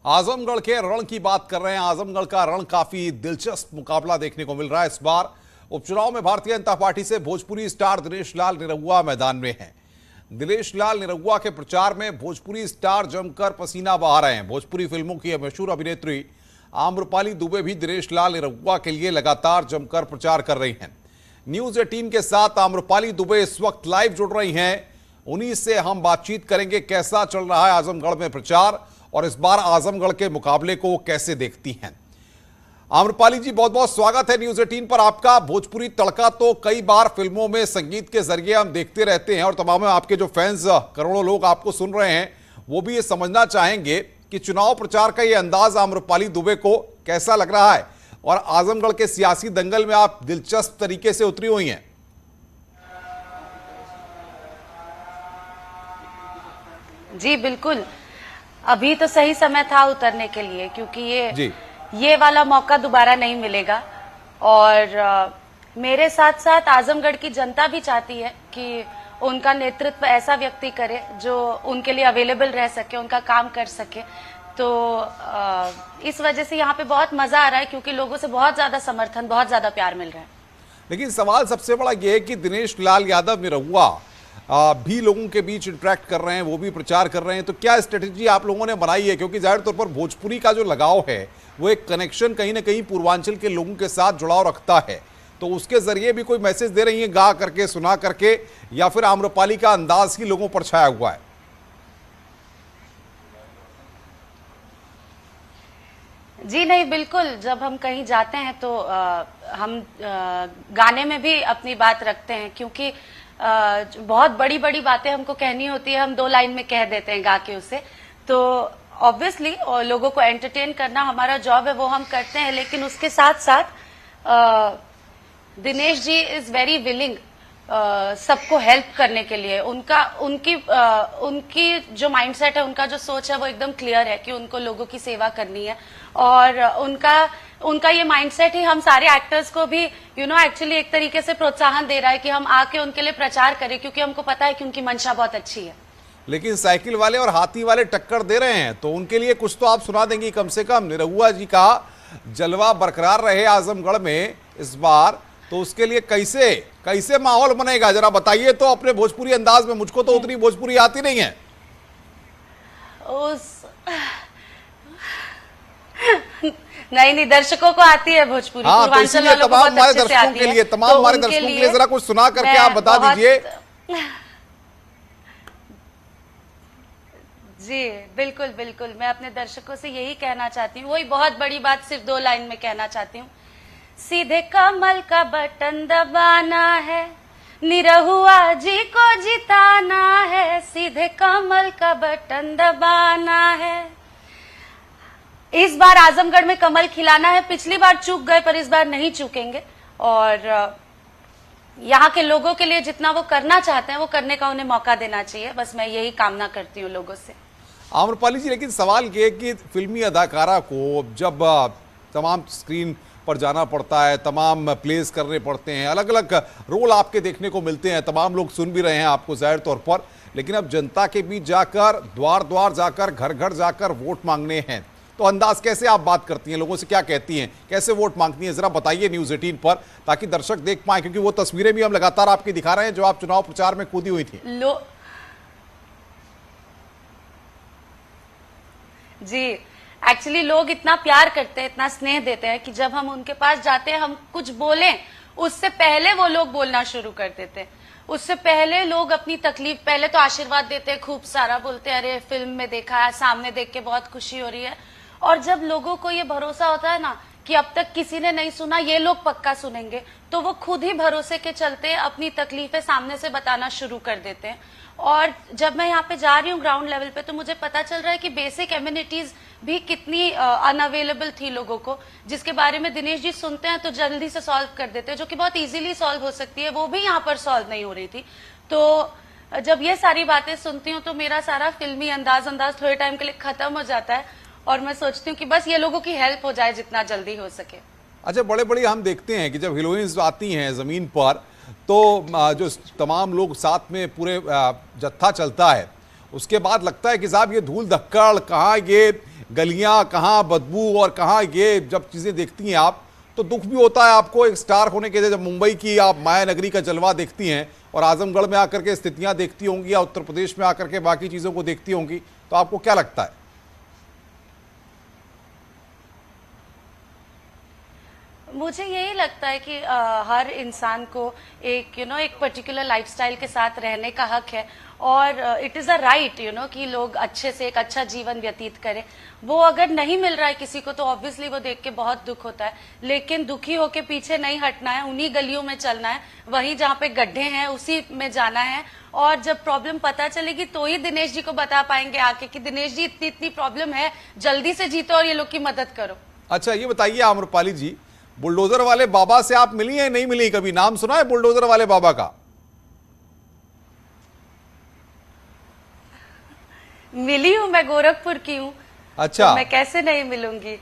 आजमगढ़ के रण की बात कर रहे हैं। आजमगढ़ का रण काफी दिलचस्प मुकाबला देखने को मिल रहा है। इस बार उपचुनाव में भारतीय जनता पार्टी से भोजपुरी स्टार दिनेश लाल निरहुआ मैदान में हैं। दिनेश लाल निरहुआ के प्रचार में भोजपुरी स्टार जमकर पसीना बहा रहे हैं। भोजपुरी फिल्मों की मशहूर अभिनेत्री आम्रपाली दुबे भी दिनेश लाल निरहुआ के लिए लगातार जमकर प्रचार कर रही हैं। न्यूज 18 के साथ आम्रपाली दुबे इस वक्त लाइव जुड़ रही हैं। उन्हीं से हम बातचीत करेंगे कैसा चल रहा है आजमगढ़ में प्रचार और इस बार आजमगढ़ के मुकाबले को कैसे देखती हैं। आम्रपाली जी, बहुत बहुत स्वागत है न्यूज 18 पर आपका। भोजपुरी तड़का तो कई बार फिल्मों में संगीत के जरिए हम देखते रहते हैं और तमाम आपके जो फैंस करोड़ों लोग आपको सुन रहे हैं वो भी ये समझना चाहेंगे कि चुनाव प्रचार का ये अंदाज आम्रपाली दुबे को कैसा लग रहा है और आजमगढ़ के सियासी दंगल में आप दिलचस्प तरीके से उतरी हुई हैं। जी बिल्कुल, अभी तो सही समय था उतरने के लिए, क्योंकि ये वाला मौका दोबारा नहीं मिलेगा। और मेरे साथ साथ आजमगढ़ की जनता भी चाहती है कि उनका नेतृत्व ऐसा व्यक्ति करे जो उनके लिए अवेलेबल रह सके, उनका काम कर सके। तो इस वजह से यहाँ पे बहुत मजा आ रहा है, क्योंकि लोगों से बहुत ज्यादा समर्थन, बहुत ज्यादा प्यार मिल रहा है। लेकिन सवाल सबसे बड़ा यह है कि दिनेश लाल यादव निरहुआ भी लोगों के बीच इंटरेक्ट कर रहे हैं, वो भी प्रचार कर रहे हैं। तो क्या स्ट्रेटेजी आप लोगों ने बनाई है? क्योंकि जाहिर तौर पर भोजपुरी का जो लगाव है वो एक कनेक्शन कहीं ना कहीं पूर्वांचल के लोगों के साथ जुड़ाव रखता है, तो उसके जरिए भी कोई मैसेज दे रही है गा करके, सुना करके, या फिर आम्रपाली का अंदाज ही लोगों पर छाया हुआ है? जी नहीं, बिल्कुल। जब हम कहीं जाते हैं तो हम गाने में भी अपनी बात रखते हैं, क्योंकि बहुत बड़ी बड़ी बातें हमको कहनी होती है, हम 2 लाइन में कह देते हैं गा के उसे। तो ऑब्वियसली लोगों को एंटरटेन करना हमारा जॉब है, वो हम करते हैं। लेकिन उसके साथ साथ Dinesh ji is very willing सबको हेल्प करने के लिए। उनकी जो माइंडसेट है, उनका जो सोच है, वो एकदम क्लियर है कि उनको लोगों की सेवा करनी है। और उनका ये माइंडसेट ही हम सारे एक्टर्स को भी एक्चुअली एक तरीके से प्रोत्साहन दे रहा है कि हम आके उनके लिए प्रचार करें, क्योंकि हमको पता है कि उनकी मंशा बहुत अच्छी है। लेकिन साइकिल वाले और हाथी वाले टक्कर दे रहे हैं, तो उनके लिए कुछ तो आप सुना देंगी कम से कम। निरहुआ जी का जलवा बरकरार रहे आजमगढ़ में इस बार, तो उसके लिए कैसे माहौल बनेगा जरा बताइए तो अपने भोजपुरी अंदाज में। मुझको तो उतनी भोजपुरी आती नहीं है। नहीं, दर्शकों को आती है भोजपुरी। हाँ, तो इसलिए तमाम हमारे दर्शकों के लिए, दर्शकों के लिए जरा कुछ सुना करके आप बता दीजिए। जी बिल्कुल बिल्कुल, मैं अपने दर्शकों से यही कहना चाहती हूँ, वही बहुत बड़ी बात सिर्फ 2 लाइन में कहना चाहती हूँ। सीधे कमल का बटन दबाना है, निरहुआ जी को जिताना है। सीधे कमल का बटन दबाना है। इस बार आजमगढ़ में कमल खिलाना है। पिछली बार चूक गए, पर इस बार नहीं चूकेंगे। और यहाँ के लोगों के लिए जितना वो करना चाहते हैं, वो करने का उन्हें मौका देना चाहिए। बस मैं यही कामना करती हूँ लोगों से। आम्रपाली जी, लेकिन सवाल ये कि फिल्मी अदाकारा को जब तमाम स्क्रीन पर जाना पड़ता है, तमाम प्लेस करने पड़ते हैं, अलग अलग रोल आपके देखने को मिलते हैं, तमाम लोग सुन भी रहे हैं आपको जाहिर तौर पर, लेकिन अब जनता के बीच जाकर, द्वार द्वार जाकर, घर घर जाकर वोट मांगने हैं, तो अंदाज कैसे आप बात करती हैं, लोगों से क्या कहती हैं, कैसे वोट मांगती हैं, जरा बताइए न्यूज 18 पर, ताकि दर्शक देख पाए। क्योंकि वो तस्वीरें भी हम लगातार आपकी दिखा रहे हैं जो आप चुनाव प्रचार में कूदी हुई थी। जी, एक्चुअली लोग इतना प्यार करते हैं, इतना स्नेह देते हैं कि जब हम उनके पास जाते हैं, हम कुछ बोलें उससे पहले वो लोग बोलना शुरू कर देते हैं। उससे पहले लोग अपनी तकलीफ, पहले तो आशीर्वाद देते हैं, खूब सारा बोलते हैं, अरे फिल्म में देखा है, सामने देख के बहुत खुशी हो रही है। और जब लोगों को ये भरोसा होता है ना कि अब तक किसी ने नहीं सुना, ये लोग पक्का सुनेंगे, तो वो खुद ही भरोसे के चलते अपनी तकलीफें सामने से बताना शुरू कर देते हैं। और जब मैं यहाँ पे जा रही हूँ ग्राउंड लेवल पे, तो मुझे पता चल रहा है कि बेसिक एम्यूनिटीज भी कितनी अनअवेलेबल थी लोगों को, जिसके बारे में दिनेश जी सुनते हैं तो जल्दी से सॉल्व कर देते हैं, जो कि बहुत इजीली सॉल्व हो सकती है, वो भी यहाँ पर सॉल्व नहीं हो रही थी। तो जब ये सारी बातें सुनती हूँ तो मेरा सारा फिल्मी अंदाज थोड़े टाइम के लिए खत्म हो जाता है, और मैं सोचती हूँ कि बस ये लोगों की हेल्प हो जाए जितना जल्दी हो सके। अच्छा, बड़े बड़े हम देखते हैं कि जब हीरोइंस आती हैं जमीन पर, तो जो तमाम लोग साथ में पूरे जत्था चलता है, उसके बाद लगता है कि साहब ये धूल धक्कड़ कहाँ, ये गलियां, कहाँ बदबू और कहाँ ये जब चीजें देखती हैं आप तो दुख भी होता है आपको एक स्टार होने के लिए। जब मुंबई की आप माया नगरी का जलवा देखती हैं और आजमगढ़ में आकर के स्थितियां देखती होंगी या उत्तर प्रदेश में आकर के बाकी चीजों को देखती होंगी, तो आपको क्या लगता है? मुझे यही लगता है कि हर इंसान को एक एक पर्टिकुलर लाइफस्टाइल के साथ रहने का हक है और इट इज़ अ राइट कि लोग अच्छे से एक अच्छा जीवन व्यतीत करें। वो अगर नहीं मिल रहा है किसी को तो ऑब्वियसली वो देख के बहुत दुख होता है, लेकिन दुखी होके पीछे नहीं हटना है, उन्हीं गलियों में चलना है, वहीं जहाँ पे गड्ढे हैं उसी में जाना है। और जब प्रॉब्लम पता चलेगी तो ही दिनेश जी को बता पाएंगे आके कि दिनेश जी इतनी इतनी प्रॉब्लम है, जल्दी से जीतो और ये लोग की मदद करो। अच्छा ये बताइए आम्रपाली जी, बुलडोजर वाले बाबा से आप मिली हैं नहीं मिली? कभी नाम सुना है बुलडोजर वाले बाबा का? मिली हूं, मैं गोरखपुर की हूँ। अच्छा तो मैं कैसे नहीं मिलूंगी?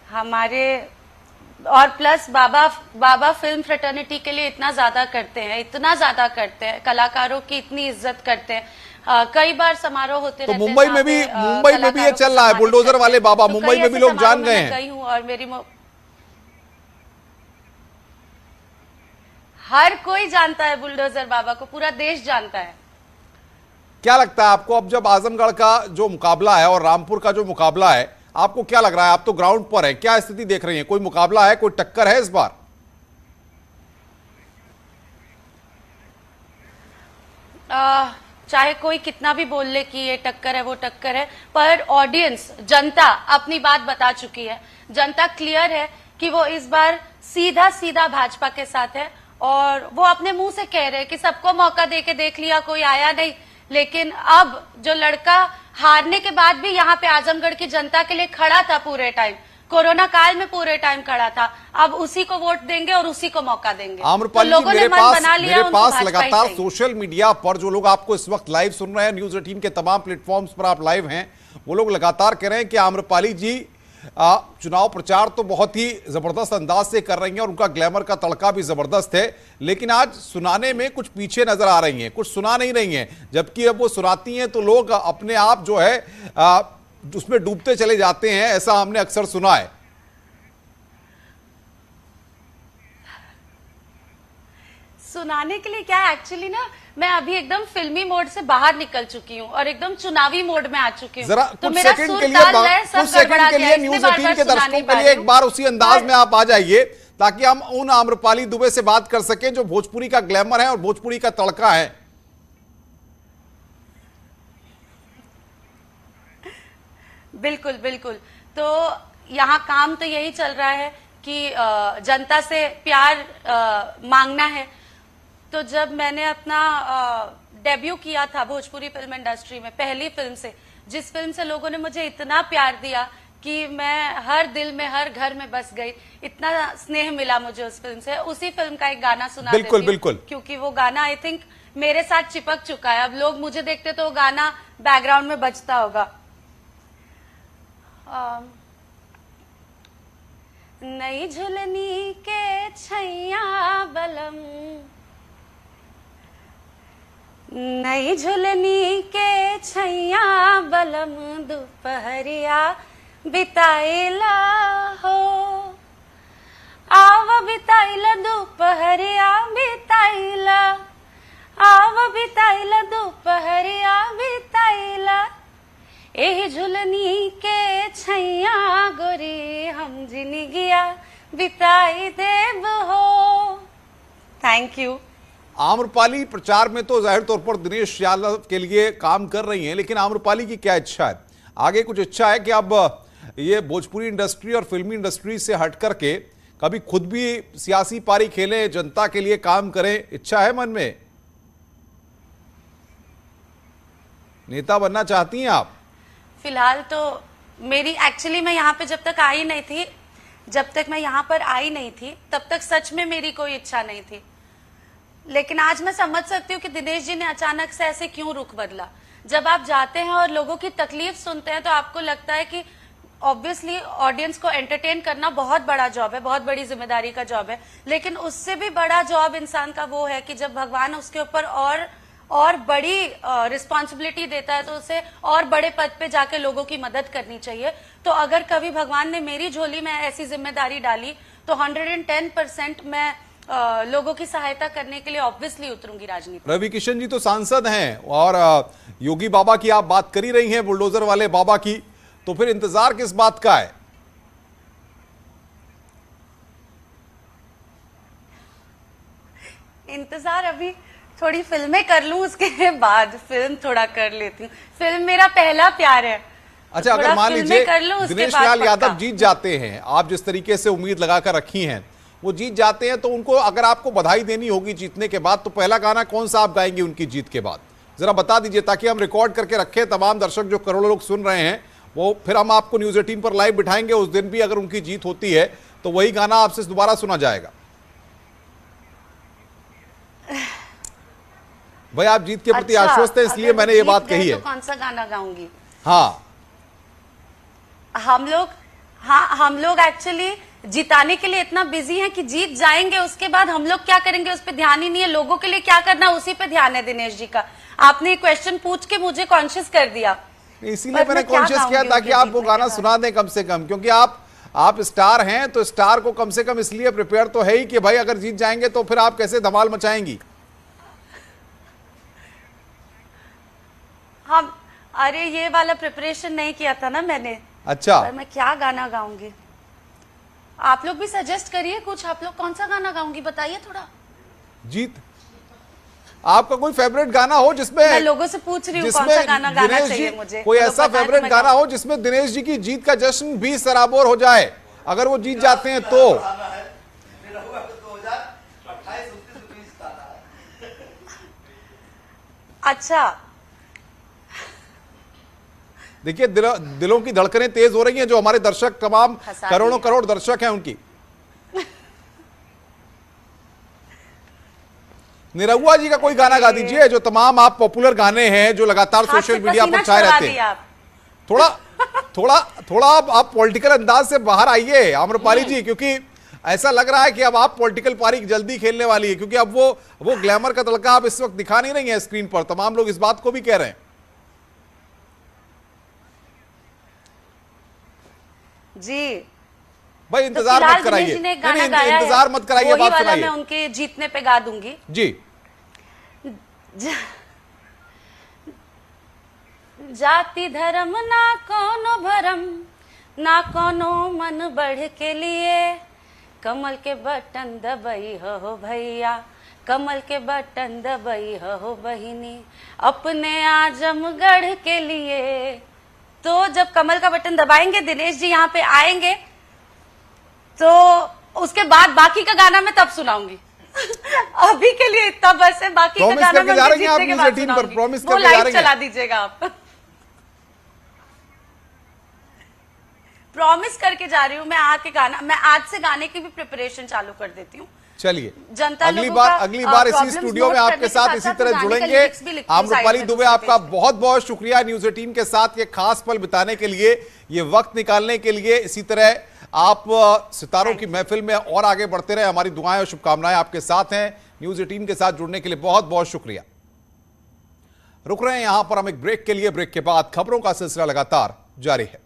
हमारे और प्लस बाबा फिल्म फ्रेटर्निटी के लिए इतना ज्यादा करते हैं, इतना ज्यादा करते हैं, कलाकारों की इतनी इज्जत करते हैं। कई बार समारोह होते तो रहते हैं। मुंबई में भी ये चल रहा है बुलडोजर वाले बाबा, मुंबई में भी लोग जान गए हैं। गई हूँ और मेरी हर कोई जानता है बुलडोजर बाबा को, पूरा देश जानता है। क्या लगता है आपको, अब जब आजमगढ़ का जो मुकाबला है और रामपुर का जो मुकाबला है, आपको क्या लग रहा है? आप तो ग्राउंड पर है, क्या स्थिति देख रही हैं? कोई मुकाबला है, कोई टक्कर है इस बार? चाहे कोई कितना भी बोल ले कि ये टक्कर है वो टक्कर है, पर ऑडियंस, जनता अपनी बात बता चुकी है। जनता क्लियर है कि वो इस बार सीधा सीधा भाजपा के साथ है और वो अपने मुंह से कह रहे हैं कि सबको मौका देके देख लिया, कोई आया नहीं। लेकिन अब जो लड़का हारने के बाद भी यहाँ पे आजमगढ़ की जनता के लिए खड़ा था पूरे टाइम, कोरोना काल में पूरे टाइम खड़ा था, अब उसी को वोट देंगे और उसी को मौका देंगे। आम्रपाली जी, मेरे पास लगातार सोशल मीडिया पर जो लोग आपको इस वक्त लाइव सुन रहे हैं, न्यूज 18 के तमाम प्लेटफॉर्म्स पर आप लाइव हैं, वो लोग लगातार कह रहे हैं कि आम्रपाली जी चुनाव प्रचार तो बहुत ही जबरदस्त अंदाज से कर रही हैं और उनका ग्लैमर का तड़का भी जबरदस्त है, लेकिन आज सुनाने में कुछ पीछे नजर आ रही हैं, कुछ सुना नहीं रही हैं। जबकि अब वो सुनाती हैं तो लोग अपने आप जो है उसमें डूबते चले जाते हैं, ऐसा हमने अक्सर सुना है। सुनाने के लिए क्या, एक्चुअली ना मैं अभी एकदम फिल्मी मोड से बाहर निकल चुकी हूँ और एकदम चुनावी मोड में आ चुकी हूँ। जरा तो कुछ मेरा सेकंड के लिए न्यूज 18 के दर्शकों के लिए एक बार उसी अंदाज में आप आ जाइए, ताकि हम उन आम्रपाली दुबे से बात कर सकें जो भोजपुरी का ग्लैमर है और भोजपुरी का तड़का है। बिल्कुल बिल्कुल। तो यहाँ काम तो यही चल रहा है कि जनता से प्यार मांगना है। तो जब मैंने अपना डेब्यू किया था भोजपुरी फिल्म इंडस्ट्री में, पहली फिल्म से, जिस फिल्म से लोगों ने मुझे इतना प्यार दिया कि मैं हर दिल में, हर घर में बस गई, इतना स्नेह मिला मुझे उस फिल्म से। उसी फिल्म का एक गाना सुना देती हूं, बिल्कुल, क्योंकि वो गाना आई थिंक मेरे साथ चिपक चुका है। अब लोग मुझे देखते तो वो गाना बैकग्राउंड में बजता होगा। नई झुलनी के छैया बलम, नई झुलनी के छैया बलम, दोपहरिया बिताइला हो, आव बिताइला दोपहरिया बिताइला, आव बिताइला दोपहरिया बिताइला, एही झुलनी के छैया गोरी हम जिंदगिया बिताई देव हो। Thank you. आम्रपाली प्रचार में तो जाहिर तौर पर दिनेश यादव के लिए काम कर रही हैं, लेकिन आम्रपाली की क्या इच्छा है आगे? कुछ इच्छा है कि अब ये भोजपुरी इंडस्ट्री और फिल्मी इंडस्ट्री से हट करके कभी खुद भी सियासी पारी खेलें, जनता के लिए काम करें? इच्छा है मन में? नेता बनना चाहती हैं आप? फिलहाल तो मेरी, एक्चुअली मैं यहाँ पे जब तक आई नहीं थी, जब तक मैं यहाँ पर आई नहीं थी तब तक सच में मेरी कोई इच्छा नहीं थी। लेकिन आज मैं समझ सकती हूँ कि दिनेश जी ने अचानक से ऐसे क्यों रुख बदला। जब आप जाते हैं और लोगों की तकलीफ सुनते हैं तो आपको लगता है कि ऑब्वियसली ऑडियंस को एंटरटेन करना बहुत बड़ा जॉब है, बहुत बड़ी जिम्मेदारी का जॉब है, लेकिन उससे भी बड़ा जॉब इंसान का वो है कि जब भगवान उसके ऊपर और बड़ी रिस्पॉन्सिबिलिटी देता है तो उसे और बड़े पद पे जाके लोगों की मदद करनी चाहिए। तो अगर कभी भगवान ने मेरी झोली में ऐसी जिम्मेदारी डाली तो 110% मैं लोगों की सहायता करने के लिए ऑब्वियसली उतरूंगी राजनीति। रवि किशन जी तो सांसद हैं और योगी बाबा की आप बात कर ही रही हैं, बुलडोजर वाले बाबा की, तो फिर इंतजार किस बात का है? इंतजार अभी थोड़ी फिल्में कर लूं, उसके बाद फिल्म थोड़ा कर लेती हूँ। फिल्म मेरा पहला प्यार है। अच्छा, तो अगर मान लीजिए दिनेश लाल यादव पक्का। जीत जाते हैं, आप जिस तरीके से उम्मीद लगाकर रखी हैं, वो जीत जाते हैं, तो उनको अगर आपको बधाई देनी होगी जीतने के बाद, तो पहला गाना कौन सा आप गाएंगे उनकी जीत के बाद? जरा बता दीजिए ताकि हम रिकॉर्ड करके रखें, तमाम दर्शक जो करोड़ों लोग सुन रहे हैं वो फिर हम आपको न्यूज 18 पर लाइव बिठाएंगे। उस दिन भी अगर उनकी जीत होती है तो वही गाना आपसे दोबारा सुना जाएगा। भाई आप जीत के प्रति अच्छा, आश्वस्त है, इसलिए अगर मैंने ये जीत बात गए कही तो है। कौन सा गाना गाऊंगी? हाँ, हम लोग एक्चुअली जिताने के लिए इतना बिजी हैं कि जीत जाएंगे, उसके बाद हम लोग क्या करेंगे उस पर ध्यान ही नहीं है। लोगों के लिए क्या करना उसी पे ध्यान है दिनेश जी का। आपने क्वेश्चन पूछ के मुझे कॉन्शियस कर दिया, इसीलिए मैंने मैं क्या कॉन्शियस किया गाऊंगी ताकि उनके आप वो जीतने गाना के बाद? सुना दें कम से कम, क्योंकि आप स्टार हैं, तो स्टार को कम से कम इसलिए प्रिपेयर तो है ही कि भाई अगर जीत जाएंगे तो फिर आप कैसे धमाल मचाएंगी। हम अरे ये वाला प्रिपरेशन नहीं किया था ना मैंने। अच्छा, पर मैं क्या गाना गाऊंगी? आप लोग भी सजेस्ट करिए कुछ। आप लोग कौन सा गाना गाऊंगी बताइए थोड़ा। जीत आपका कोई फेवरेट गाना हो जिसमें मैं लोगों से पूछ रही हूँ कौन सा गाना गाना दिनेश चाहिए जी, मुझे। कोई वो लोग ऐसा बताएं तो फेवरेट मैं गाना गाऊं। हो जिसमें दिनेश जी की जीत का जश्न भी सराबोर हो जाए, अगर वो जीत जाते हैं तो। अच्छा, देखिए दिलों की धड़कनें तेज हो रही हैं, जो हमारे दर्शक तमाम फंसा करोड़ों दिया। करोड़ दर्शक हैं उनकी। निरहुआ जी का कोई गाना गा दीजिए, जो तमाम आप पॉपुलर गाने हैं जो लगातार हाथ सोशल से मीडिया पर पसीना छाए छुड़वा रहते दिया हैं। आप। थोड़ा थोड़ा थोड़ा आप पॉलिटिकल अंदाज से बाहर आइए आम्रपाली जी, क्योंकि ऐसा लग रहा है कि अब आप पॉलिटिकल पारी जल्दी खेलने वाली है, क्योंकि अब वो ग्लैमर का तड़का आप इस वक्त दिखा नहीं रही है स्क्रीन पर। तमाम लोग इस बात को भी कह रहे हैं। जी भाई तो इंतजार फिलहाल मत कराइए, दिनेश जी ने एक नहीं, गाना नहीं, गाया है, इंतजार मत कराइए, वही बात वाला मैं सुनाइए उनके जीतने पे गा दूंगी। जी। जाति धर्म ना कोनो भरम, ना कोनो मन बढ़ के लिए, कमल के बटन दबई हो भैया, कमल के बटन दबई हो बहिनी, अपने आजमगढ़ के लिए। तो जब कमल का बटन दबाएंगे, दिनेश जी यहाँ पे आएंगे, तो उसके बाद बाकी का गाना मैं तब सुनाऊंगी। अभी के लिए इतना बस है, बाकी का प्रॉमिस गाना करके मैं जा उनके रही हैं आप जीतने के न्यूज़ बाद 18 पर, सुनाऊंगी। प्रॉमिस वो करके जा लाइव रही हैं। चला दीजिएगा आप। प्रॉमिस करके जा रही हूँ मैं आके गाना, मैं आज से गाने की भी प्रिपरेशन चालू कर देती हूँ। चलिए, जनता अगली लोगों बार का, इसी problems स्टूडियो में note आपके करने के साथ इसी साथ-साथ तरह गाने का जुड़ेंगे। lyrics भी लिखती हूँ आम्रपाली side में दुबे, दूसरे आपका पेज पे। बहुत बहुत शुक्रिया न्यूज़ 18 के साथ ये खास पल बिताने के लिए, ये वक्त निकालने के लिए। इसी तरह आप सितारों की महफिल में और आगे बढ़ते रहे, हमारी दुआएं और शुभकामनाएं आपके साथ हैं। न्यूज़ 18 के साथ जुड़ने के लिए बहुत बहुत शुक्रिया। रुक रहे हैं यहां पर हम एक ब्रेक के लिए, ब्रेक के बाद खबरों का सिलसिला लगातार जारी है।